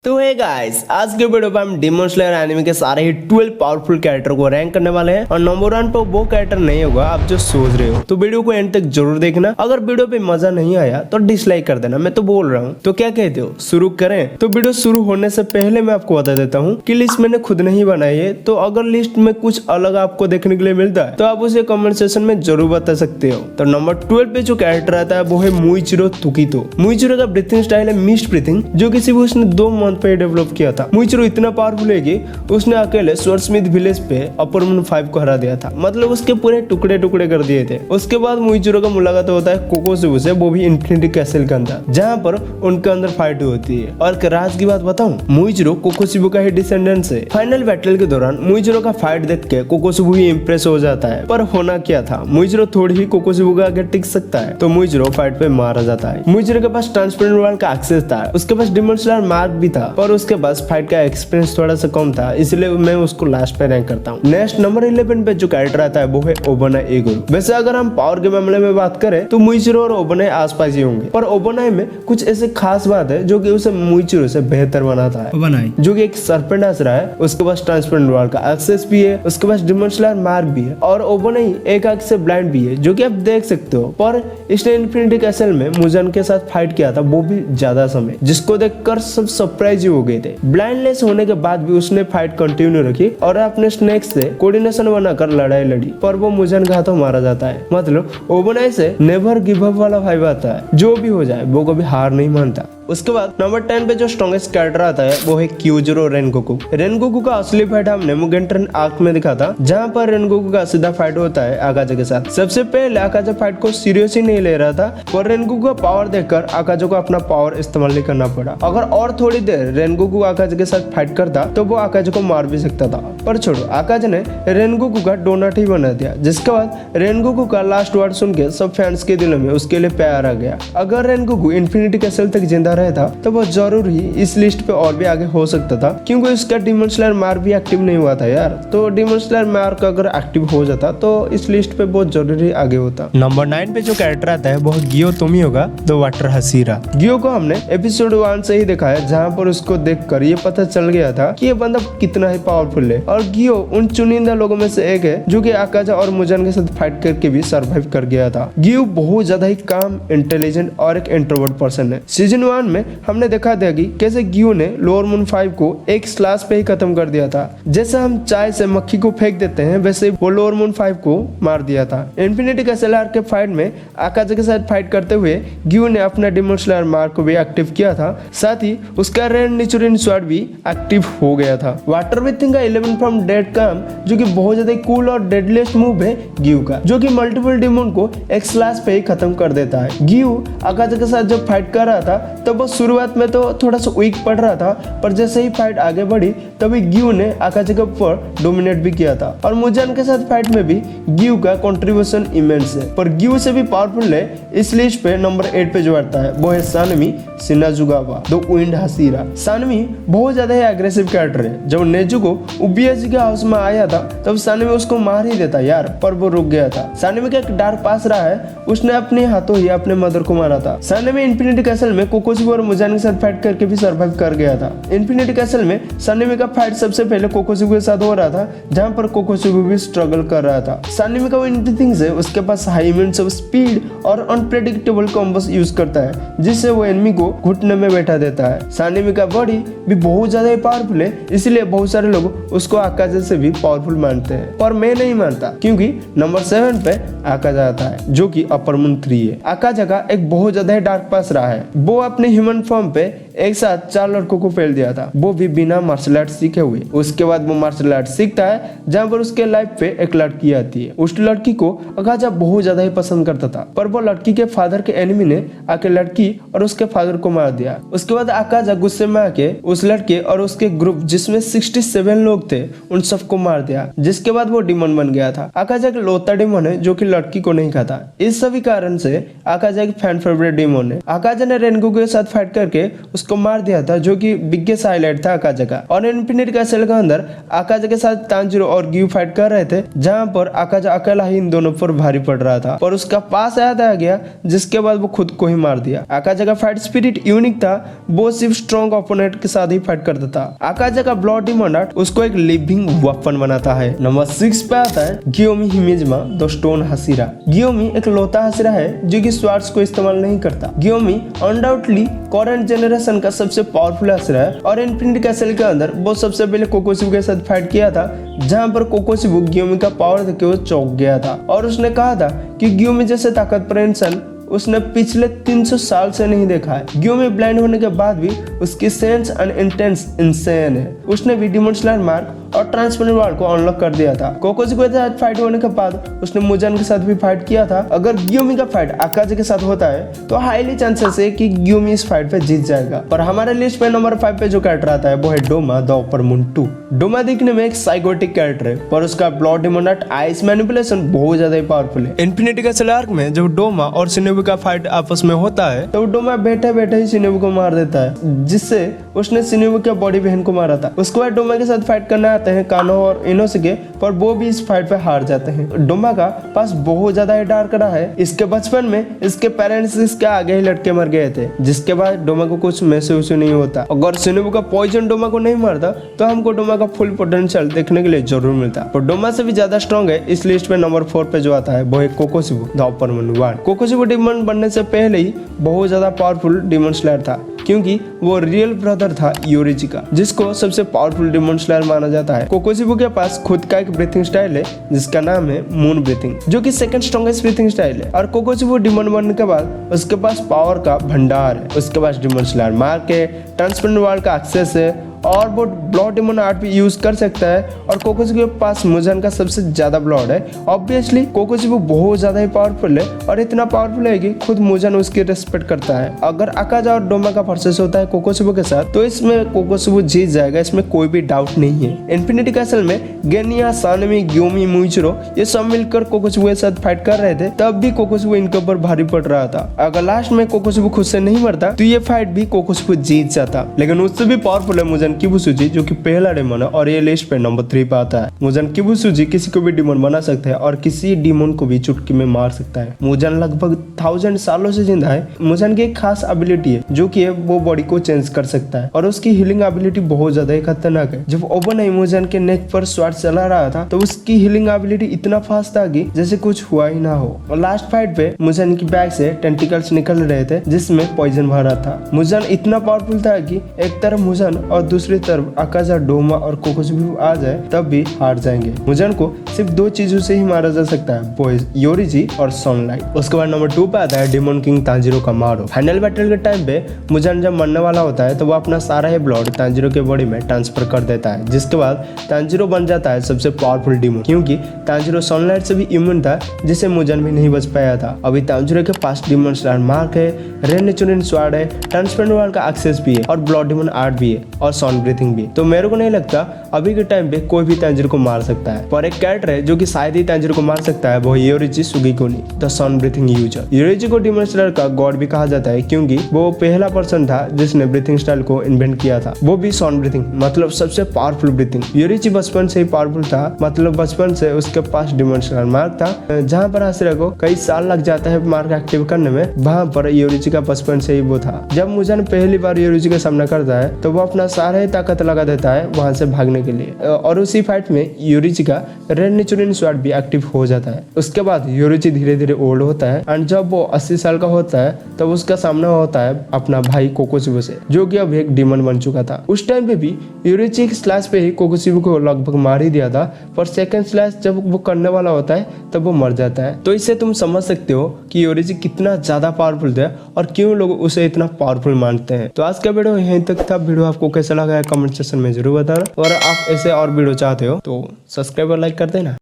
तो है गाइस, आज के वीडियो पे हम डेमन स्लेयर एनिमे के सारे ही 12 पावरफुल कैरेक्टर को रैंक करने वाले हैं और नंबर 1 पे वो कैरेक्टर नहीं होगा आप जो सोच रहे हो। तो वीडियो को एंड तक जरूर देखना। अगर वीडियो पे मजा नहीं आया तो डिसलाइक कर देना, मैं तो बोल रहा हूँ। तो क्या कहते हो, शुरू करें? तो वीडियो शुरू होने से पहले मैं आपको बता देता हूँ कि लिस्ट मैंने खुद नहीं बनाई है, तो अगर लिस्ट में कुछ अलग आपको देखने के लिए मिलता है तो आप उसे कमेंट सेक्शन में जरूर बता सकते हो। तो नंबर 12 पे जो कैरेक्टर आता है वो है मुइचिरो तुकितो। मुइचिरो का ब्रीथिंग स्टाइल है मिस्ट ब्रीथिंग, जो कि सिर्फ उसने 2 मंथ पे डेवलप किया था। मुइचिरो इतना पावरफुल है कि उसने अकेले स्वर्डस्मिथ विलेज पे अपर मून 5 को हरा दिया था, मतलब उसके पूरे टुकड़े टुकड़े कर दिए थे। उसके बाद मुइचिरो का मुलाकात होता है कोकोशिबु से, वो भी इन्फिनिटी कैसल के अंदर, जहाँ पर उनके अंदर फाइट होती है। और राज की बात बताऊं, मुइचिरो कोकोशिबु का ही डिसेंडेंट है। फाइनल बैटल के दौरान मुइचिरो का फाइट देख के कोकोशिबु ही इंप्रेस हो जाता है, पर होना क्या था, मुइचिरो थोड़ी ही कोकोशिबु का आगे टिक सकता है, तो मुइचिरो फाइट पे मारा जाता है। मुइचिरो के पास ट्रांसपेरेंट वर्ल्ड का एक्सेस था, उसके पास डेमन स्लेयर मार्क भी था, पर उसके पास फाइट का एक्सपीरियंस थोड़ा सा कम था, इसलिए मैं उसको लास्ट पे रैंक करता हूँ। नेक्स्ट नंबर 11 पे जो कैरेक्टर आता है वो है ओबोनाई एगुरु। वैसे अगर हम पावर के मामले में बात करें तो मुइचिरो और ओबोनाई आसपास ही होंगे, पर ओबोनाई में कुछ ऐसे खास बात है जो कि उसे मुइचिरो से बेहतर बनाता है। ओबोनाई जो कि एक सर्पेंट आसरा है, उसके पास ट्रांसपेरेंट वर्ल्ड का एक्सेस भी है, उसके पास डेमन स्लेयर मार्क भी है, और ओबोनाई एक आंख से ब्लाइंड भी है, जो कि आप देख सकते हो। पर इसने इन्फिनिटी कैसल में मुजन के साथ फाइट किया था, वो भी ज्यादा समय, जिसको देखकर सब सरप्राइज हो गए थे। ब्लाइंडलेस होने के बाद भी उसने फाइट कंटिन्यू रखी और अपने स्नेक से कोऑर्डिनेशन बनाकर लड़ाई लड़ी, पर वो मुजन का हाथों मारा जाता है। मतलब ओबोनाई से नेवर गिव अप वाला भाई आता है, जो भी हो जाए वो कभी हार नहीं मानता। उसके बाद नंबर 10 पे जो स्ट्रॉन्गेस्ट कैरेक्टर आता है वो है क्यूजरो रेनगोकू। रेनगोकू का असली फाइट हमने मुगेन ट्रेन आर्क में दिखा था, जहाँ पर रेनगोकू का सीधा फाइट होता है आकाजा के साथ। सबसे पहले आकाजा फाइट को सीरियस ही नहीं ले रहा था, पर रेनगोकू का पावर देखकर आकाजा को अपना पावर इस्तेमाल नहीं करना पड़ा। अगर और थोड़ी देर रेनगोकू आकाजा के साथ फाइट करता तो वो आकाजा को मार भी सकता था, पर छोड़ो, आकाजा ने रेनगोकू का डोनट ही बना दिया, जिसके बाद रेनगोकू का लास्ट वर्ड सुन के सब फैंस के दिलों में उसके लिए प्यार आ गया। अगर रेनगोकू इन्फिनिटी कैसल तक जिंदा रहता तो वो जरूर ही इस लिस्ट पे और भी आगे हो सकता था, क्योंकि उसका डेमन स्लेयर मार्क भी एक्टिव नहीं हुआ था यार। तो डेमन स्लेयर मार्क अगर एक्टिव हो जाता तो इस लिस्ट पे बहुत जरूरी आगे होता। नंबर 9 पे जो कैरेक्टर आता है वो गियो तोमी होगा, द वाटर हसीरा। गियो को हमने एपिसोड 1 से ही देखा है, जहाँ पर उसको देखकर ये पता चल गया था कि ये बंदा कितना ही पावरफुल है। और गियो उन चुनिंदा लोगों में से एक है जो कि आकाजा और मुजन के साथ फाइट करके भी सर्वाइव कर गया था। गियो बहुत ज्यादा ही काम, इंटेलिजेंट और एक इंट्रोवर्ट पर्सन है। सीजन 1 में हमने देखा था कि कैसे गियो ने लोअर मून 5 को एक स्लैश पे ही खत्म कर दिया था। जैसे हम चाय से मक्खी को फेंक देते हैं, वैसे वो लोअर मून 5 को मार दिया था। इन्फिनिटी कैसल आर्क के फाइट में आकाजा के साथ फाइट करते हुए गियो ने अपना डेमन स्लेयर मार्क को भी एक्टिव किया था, साथ ही उसका रेड नेचुरल स्वॉर्ड भी एक्टिव हो गया था। वाटर ब्रीथिंग का 11 फ्रॉम डेड काम, जो कि बहुत ज्यादा कूल और डेडलिस्ट मूव है गियो का, जो कि मल्टीपल डेमन को एक स्लैश पे ही खत्म कर देता है। गियो आकाजा के साथ जब फाइट कर रहा था तब वो शुरुआत में तो थोड़ा सा वीक पड़ रहा था, पर जैसे ही फाइट आगे बढ़ी तभी गियो ने आकाजा के ऊपर डोमिनेट भी किया था। और मुजन के साथ फाइट में भी गियो का कंट्रीब्यूशन इमेंस है, पर गियो से भी पावरफुल है। इस लिस्ट पे नंबर 8 पे जो आता है वो है सानमी शिनाजुगावा, द विंड हसीरा। सानमी बहुत ज्यादा ही एग्रेसिव कैरेक्टर है। जब नेजुको उबियाजी के हाउस में आया था तब सानमी उसको मार ही देता यार, पर वो रुक गया था। सानमी का एक डार्क पास रहा है, उसने अपने हाथों ही अपने मदर को मारा था। सानमी इन्फिनिटी कैसल में कोकोशिबु और मुजन के साथ फाइट करके भी सर्वाइव कर गया था। इन्फिनिटी कैसल में सानमी का फाइट सबसे पहले कोकोशिबु के साथ हो रहा था, जहां पर कोकोशिबु भी स्ट्रगल कर रहा था। सानमी का वो एवरीथिंग से उसके पास हाई इमेंस ऑफ स्पीड और अनप्रेडिक्टेबल कॉम्बोस यूज करता है, जिससे वो एनिमी को घुटने में बैठा देता है। सानमी का बॉडी भी बहुत ज्यादा पावरफुल है, इसलिए बहुत सारे लोग उसको आकाजा से भी पावरफुल मानते हैं, पर मैं नहीं मानता, क्योंकि नंबर 7 पे आकाजा आता है, जो कि अपर मून 3 है। आकाजा का एक बहुत ज्यादा डार्क पास रहा है। वो अपने ह्यूमन फॉर्म पे एक साथ 4 लड़कों को फेल दिया था, वो भी बिना मार्शल आर्ट सीखे हुए। उसके बाद वो मार्शल आर्ट सीखता है, जहाँ पर उसके लाइफ पे एक लड़की आती है। उस लड़की को आकाजा बहुत ज्यादा ही पसंद करता था, पर वो लड़की के फादर के एनिमी ने आके लड़की और उसके फादर को मार दिया। उसके बाद आकाजा गुस्से में आके उस लड़के और उसके ग्रुप, जिसमें 67 लोग थे, उन सबको मार दिया, जिसके बाद वो डिमन बन गया था। आकाजा का लौता डिमन है जो कि लड़की को नहीं खाता। इस सभी कारण से आकाजा एक फैन फेवरेट डिमन है। आकाजा ने रेनगोकू के साथ फाइट करके उसको मार दिया था, जो कि बिगेस्ट हाईलाइट था आकाजा का। और इन्फिनिटी कैसल के अंदर आकाजा के साथ तांजीरो और ग्यू फाइट कर रहे थे, जहां पर आकाजा अकेला ही इन दोनों पर भारी पड़ रहा था, पर उसका पास आ गया, जिसके बाद वो खुद को ही मार दिया। आकाजा का फाइट स्पिरिट यूनिक था, वो सिर्फ स्ट्रॉन्ग ओपोनेंट के साथ ही फाइट करता था। आकाजा का ब्लड डिमोन आर्ट उसको एक लिविंग वेपन बनाता है। नंबर 6 पे आता है गियोमी हिमेजिमा द स्टोन हसीरा। गियोमी एक लौता हसीरा है जो कि स्वार्ड्स को इस्तेमाल नहीं करता। गियोमी अनडाउटली करंट जनरेशन का सबसे पावरफुल हसीरा है और इन्फिनिटी कैसल के अंदर वो सबसे पहले कोकोशिबु के साथ फाइट किया था, जहां पर कोकोशिबु गियोमी का पावर देख के वो चौंक गया था और उसने कहा था कि गियोमी जैसे ताकतवर इंसान उसने पिछले 300 साल से नहीं देखा है। गियोमी ब्लाइंड होने के बाद भी उसकी सेंस एंड इंटेंस इंसेन है। उसने भी डिमोन स्लेयर मार्क और ट्रांसपेरेंट वर्ल्ड को अनलॉक कर दिया था। कोकोशिबु के साथ फाइट होने के बाद उसने मुजान के साथ भी फाइट किया था। अगर गियोमी का फाइट आकाजा के साथ होता है तो हाईली चांसेस है कि गियोमी इस फाइट पे जीत जाएगा। पर हमारे लिस्ट पे नंबर 5 पे जो कैरेक्टर आता है वो है Doma the upper moon 2। Doma दिखने में एक साइकोटिक कैरेक्टर है, पर उसका blood demon art ice manipulation बहुत ज्यादा ही पावरफुल है। इन्फिनिटी कैसल आर्क में जब डोमा और शिनोबु का फाइट आपस में होता है तो डोमा बैठे बैठे ही शिनोबु को मार देता है, जिससे उसने शिनोबु के बॉडी बहन को मारा था। उसके बाद डोमा के साथ फाइट करने आते हैं कानो और इनोसुके, पर वो भी इस फाइट पे हार जाते हैं। डोमा का पास बहुत ज्यादा ही डार्क रहा है। इसके बचपन में इसके पेरेंट्स इसके आगे ही लटके मर गए थे, जिसके बाद डोमा को कुछ महसूस नहीं होता। अगर शिनोबु का पॉइजन डोमा को नहीं मारता तो हमको डोमा का फुल पोटेंशियल देखने के लिए जरूर मिलता। पर डोमा से भी ज्यादा स्ट्रॉन्ग है इस लिस्ट पे नंबर 4 पे जो आता है वो है कोकोशिबु द अपर मून 1। कोकोशिबु डिमन बनने से पहले ही बहुत ज्यादा पावरफुल डिमन स्लेयर था, क्योंकि वो रियल ब्रदर था योरिची का, जिसको सबसे पावरफुल डिमन स्लेयर माना जाता है। कोकोशिबु के पास खुद का एक ब्रीथिंग स्टाइल है जिसका नाम है मून ब्रीथिंग, जो कि सेकंड स्ट्रॉन्गेस्ट ब्रीथिंग स्टाइल है। और कोकोशिबु डिमन बनने के बाद उसके पास पावर का भंडार है। उसके पास डिमन स्लेयर मार्क है, ट्रांसपेरेंट वर्ल्ड का एक्सेस है और वो ब्लड डिमन आर्ट भी यूज कर सकता है। और कोकोशिबु के पास मुजान का सबसे ज्यादा ब्लड है। ऑब्वियसली कोकोशिबु बहुत ज्यादा ही पावरफुल है और इतना पावरफुल है कि खुद मुजान उसकी रिस्पेक्ट करता है। अगर आकाजा और डोमा का वर्सेस होता है कोकोशिबु के साथ तो इसमें कोकोशिबु जीत जाएगा, इसमें कोई भी डाउट नहीं है। इन्फिनिटी कैसल में गेनिया, सानमी, गियोमी, मुइचिरो ये सब मिलकर कोकोशिबु के साथ फाइट कर रहे थे, तब भी कोकोशिबु इनके ऊपर भारी पड़ रहा था। अगर लास्ट में कोकोशिबु खुद से नहीं मरता तो ये फाइट भी कोकोशिबु जीत जाता, लेकिन उससे भी पावरफुल है मुजान किबुसुजी, जो कि पहला डिमोन है और ये लिस्ट पे नंबर 3 पे आता है। मुजान किबुसुजी किसी को भी डिमोन बना सकता है और किसी डिमोन को भी चुटकी में मार सकता है। मुजान लगभग 1000 सालों से जिंदा है। मुजान की एक खास एबिलिटी है जो कि वो बॉडी को चेंज कर सकता है और उसकी हीलिंग एबिलिटी बहुत ज्यादा ही खतरनाक है। जब ओबनाई मुजान के नेक पर स्वॉर्ड चला रहा था तो उसकी हीलिंग एबिलिटी इतना फास्ट था कि जैसे कुछ हुआ ही ना हो। और लास्ट फाइट पे मुजान की बैग से टेंटिकल्स निकल रहे थे जिसमें पॉइजन भरा था। मुजान इतना पावरफुल था कि एक तरफ मुजान और दूसरी तरफ आकाजा, डोमा और कोकोशिबु आ जाए तब भी हार जाएंगे। मुजान को सिर्फ 2 चीजों से ही मारा जा सकता है, वो योरिची और सनलाइट। उसके बाद नंबर 2 पे आता है डिमोन किंग तांजीरो का मारो। फाइनल बैटल के टाइम पे मुजान जब मरने वाला होता है तो वो अपना सारा ही ब्लड तांजीरो के बॉडी में ट्रांसफर कर देता है, जिसके बाद तांजीरो बन जाता है सबसे पावरफुल डिमोन, क्योंकि तांजीरो सनलाइट से भी इम्यून था जिसे मुजान भी नहीं बच पाया था। अभी तांजीरो के पास डिमोन स्लेयर मार्क है, रेड नेचुरल स्वॉर्ड है, ट्रांसपेरेंट वर्ल्ड का एक्सेस भी है और ब्लड डिमोन आर्ट भी है और सन ब्रीथिंग भी। तो मेरे को नहीं लगता अभी के टाइम पे कोई भी तांजीरो को मार सकता है। पर एक कैरेक्टर है जो कि शायद ही तांजीरो को मार सकता है, वो Yoriichi Tsugikuni the sun breathing user. Yoriichi को डिमोन स्लेयर का गॉड भी कहा जाता है, क्योंकि वो पहला पर्सन था जिसने ब्रीथिंग स्टाइल को इन्वेंट किया था, वो भी सन ब्रीथिंग, मतलब सबसे पावरफुल ब्रीथिंग। योरिची बचपन से ही पावरफुल था, मतलब बचपन से उसके पास डिमोन स्लेयर मार्क था। जहाँ पर हसीरा को कई साल लग जाता है मार्क एक्टिव करने में, वहाँ पर योरिची का बचपन से ही वो था। जब मुजान पहली बार योरिची का सामना करता है तो वो अपना सारा ही ताकत लगा देता है वहां से भागने के लिए, और उसी फाइट में योरिची का रेड नेचुरल स्वॉर्ड भी एक्टिव हो जाता है। उसके बाद योरिची धीरे धीरे ओल्ड होता है एंड जब वो 80 साल का होता है तब तो उसका सामना होता है अपना भाई कोकोशिबु से, जो कि अब एक डिमन बन चुका था। उस टाइम पे भी योरिची के स्लैश पे ही कोकोशिबु को लगभग मार ही दिया था, पर सेकंड स्लैश जब वो करने वाला होता है तब वो मर जाता है। तो इससे तुम समझ सकते हो कि योरिची कितना ज्यादा पावरफुल था और क्यों लोग उसे इतना पावरफुल मानते हैं। तो आज का वीडियो यहीं तक था। वीडियो आपको कैसा लगा है कमेंट सेक्शन में जरूर बताना, और आप ऐसे और वीडियो चाहते हो तो सब्सक्राइब और लाइक कर देना।